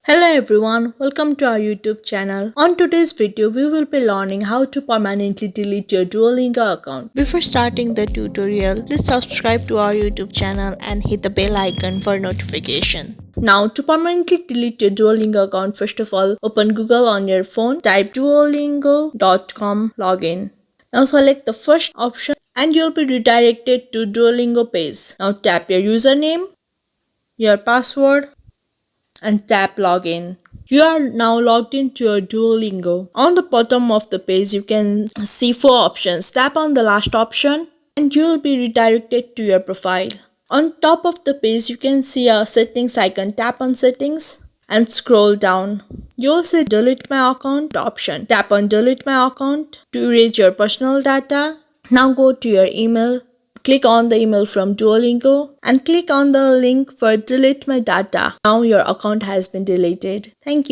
Hello everyone, welcome to our YouTube channel. On today's video, we will be learning how to permanently delete your Duolingo account. Before starting the tutorial, please subscribe to our YouTube channel and hit the bell icon for notification. Now, to permanently delete your Duolingo account, first of all, open Google on your phone, type duolingo.com login. Now select the first option and you'll be redirected to Duolingo page. Now tap your username, your password, and tap login. You are now logged into your Duolingo. On the bottom of the page, you can see 4 options. Tap on the last option and you will be redirected to your profile. On top of the page, you can see a settings icon. Tap on settings and scroll down. You will see delete my account option. Tap on delete my account to erase your personal data. Now go to your email. Click on the email from Duolingo and click on the link for delete my data. Now your account has been deleted. Thank you.